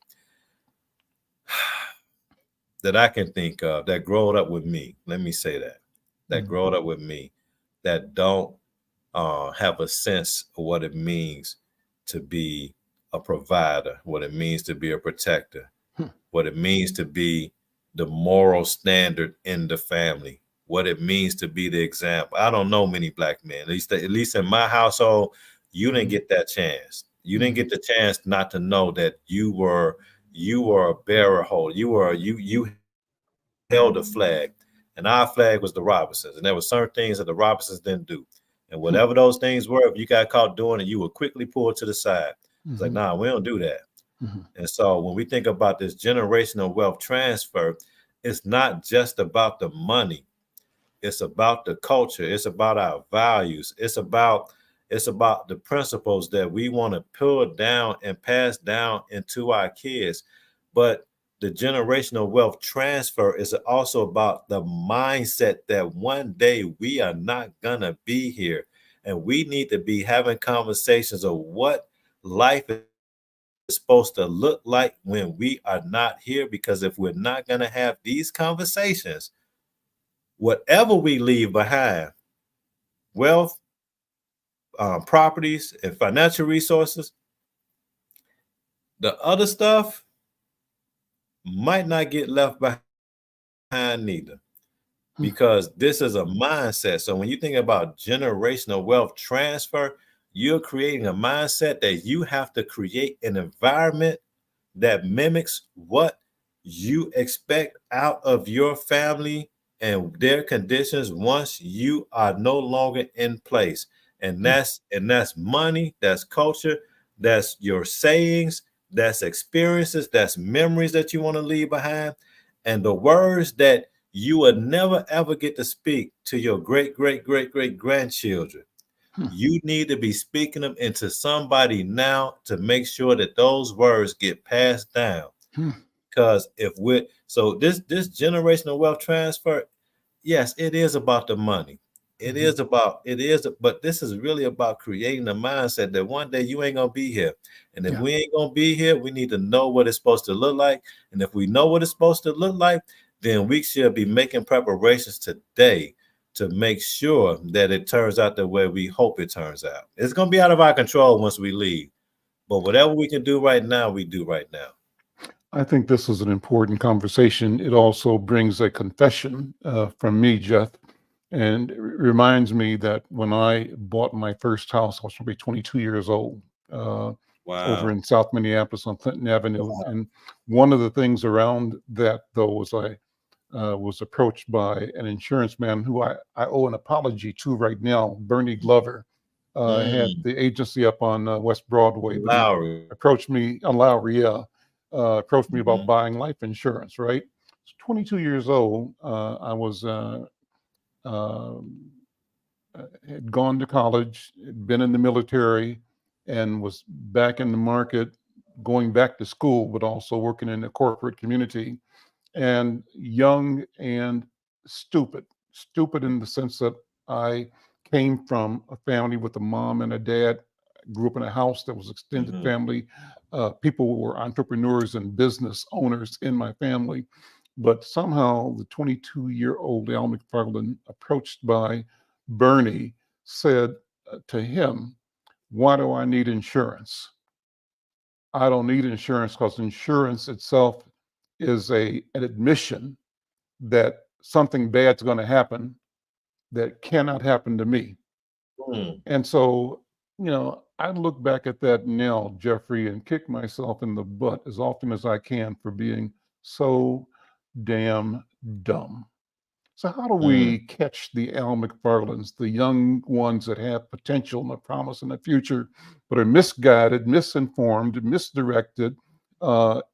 that I can think of that growed up with me. Let me say that growed up with me that don't have a sense of what it means to be a provider, what it means to be a protector, what it means to be the moral standard in the family, what it means to be the example. I don't know many black men, at least in my household, you didn't get that chance. You didn't get the chance not to know that you were a bearer hold. You held a flag, and our flag was the Robinsons, and there were certain things that the Robinsons didn't do. And whatever those things were, if you got caught doing it, you were quickly pulled to the side. It's like, nah, we don't do that. And so when we think about this generational wealth transfer, it's not just about the money. It's about the culture. It's about our values. It's about the principles that we want to pull down and pass down into our kids. But the generational wealth transfer is also about the mindset that one day we are not gonna be here. And we need to be having conversations of what life is supposed to look like when we are not here. Because if we're not going to have these conversations, whatever we leave behind, wealth, properties, and financial resources, the other stuff might not get left behind neither. Because this is a mindset. So when you think about generational wealth transfer, you're creating a mindset that you have to create an environment that mimics what you expect out of your family and their conditions once you are no longer in place. And that's money, that's culture, that's your sayings, that's experiences, that's memories that you want to leave behind, and the words that you will never ever get to speak to your great grandchildren. You need to be speaking them into somebody now to make sure that those words get passed down. Because this generational wealth transfer, yes, it is about the money. But this is really about creating a mindset that one day you ain't gonna be here. And if we ain't gonna be here, we need to know what it's supposed to look like. And if we know what it's supposed to look like, then we should be making preparations today to make sure that it turns out the way we hope it turns out. It's gonna be out of our control once we leave. But whatever we can do right now, we do right now. I think this is an important conversation. It also brings a confession from me, Jeff, and it reminds me that when I bought my first house, I was probably 22 years old, over in South Minneapolis on Clinton Avenue. Wow. And one of the things around that, though, was I was approached by an insurance man who I owe an apology to right now, Bernie Glover. Had the agency up on West Broadway. But Lowry. approached me on Lowry, approached me about buying life insurance, right? 22 years old. I was had gone to college, had been in the military, and was back in the market, going back to school, but also working in the corporate community, and young and stupid. Stupid in the sense that I came from a family with a mom and a dad, grew up in a house that was extended family. People were entrepreneurs and business owners in my family. But somehow the 22-year-old Al McFarlane, approached by Bernie, said to him, "Why do I need insurance? I don't need insurance because insurance itself is an admission that something bad's going to happen that cannot happen to me." And so, I look back at that now, Jeffrey, and kick myself in the butt as often as I can for being so damn dumb. So how do we catch the Al McFarlanes, the young ones that have potential and a promise in the future, but are misguided, misinformed, misdirected,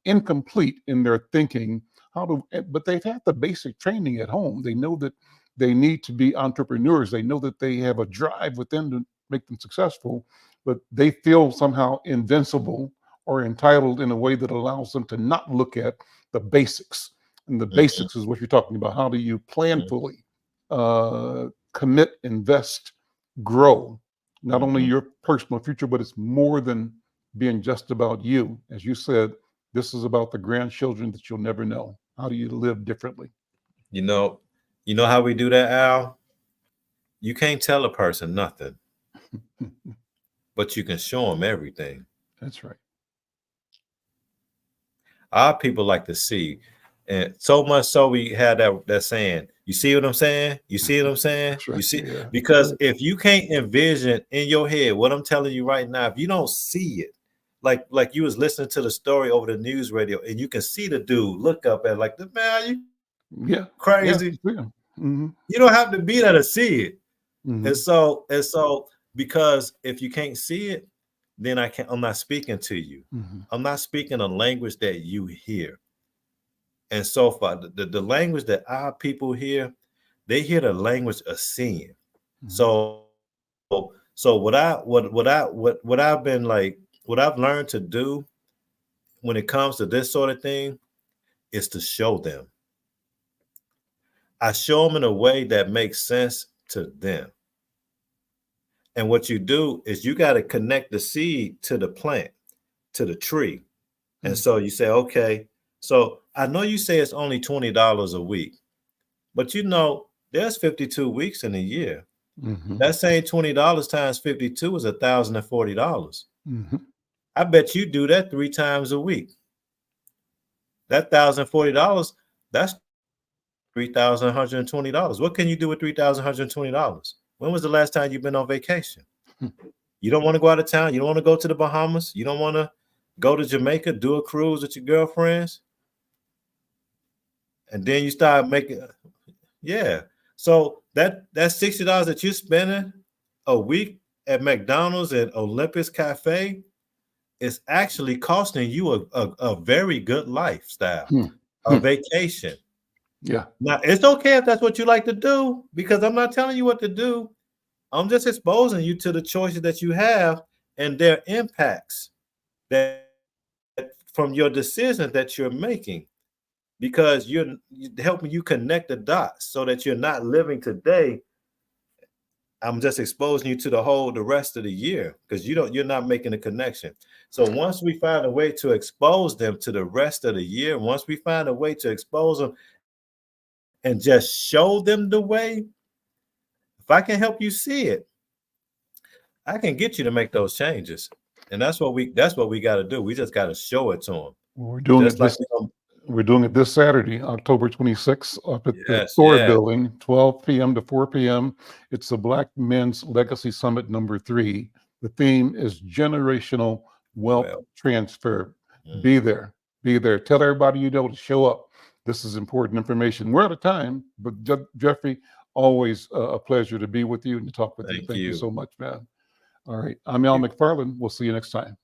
incomplete in their thinking? But they've had the basic training at home. They know that they need to be entrepreneurs. They know that they have a drive within to make them successful, but they feel somehow invincible or entitled in a way that allows them to not look at the basics. And the basics is what you're talking about. How do you planfully commit, invest, grow, not only your personal future, but it's more than being just about you. As you said, this is about the grandchildren that you'll never know. How do you live differently? You know how we do that, Al? You can't tell a person nothing, but you can show them everything. That's right. Our people like to see. And so much so we had that saying, you see what I'm saying? You see what I'm saying? Right, you see, yeah. because if you can't envision in your head what I'm telling you right now, if you don't see it, like you was listening to the story over the news radio and you can see the dude look up at like, man, you crazy. Yeah. You don't have to be there to see it. Mm-hmm. And so because if you can't see it, then I'm not speaking to you. Mm-hmm. I'm not speaking a language that you hear. And so far, the language that our people hear, they hear the language of seeing. Mm-hmm. So what I've learned to do when it comes to this sort of thing is to show them. I show them in a way that makes sense to them. And what you do is you got to connect the seed to the plant, to the tree. And so you say, okay, so I know you say it's only $20 a week, but you know, there's 52 weeks in a year. That same $20 times 52 is $1,040. I bet you do that 3 times a week. That $1,040, that's $3,120. What can you do with $3,120? When was the last time you've been on vacation? You don't want to go out of town. You don't want to go to the Bahamas. You don't want to go to Jamaica, do a cruise with your girlfriends. And then you start making, yeah. So that $60 that you're spending a week at McDonald's and Olympus Cafe is actually costing you a very good lifestyle, a vacation. Yeah. Now, it's okay if that's what you like to do, because I'm not telling you what to do. I'm just exposing you to the choices that you have and their impacts that from your decisions that you're making, because you're helping you connect the dots so that you're not living today. I'm just exposing you to the rest of the year, because you're not making a connection. So once we find a way to expose them to the rest of the year, once we find a way to expose them and just show them the way, if I can help you see it, I can get you to make those changes. And that's what we got to do. We just got to show it to them. We're doing Just it this, we're doing it this Saturday, October 26th, up at the Thor Building, 12 p.m. to 4 p.m. It's the Black Men's Legacy Summit #3. The theme is generational wealth transfer. Be there. Be there. Tell everybody you know to show up. This is important information. We're out of time, but Jeffrey, always a pleasure to be with you and to talk with you. Thank you so much, man. All right. I'm Al McFarlane. We'll see you next time.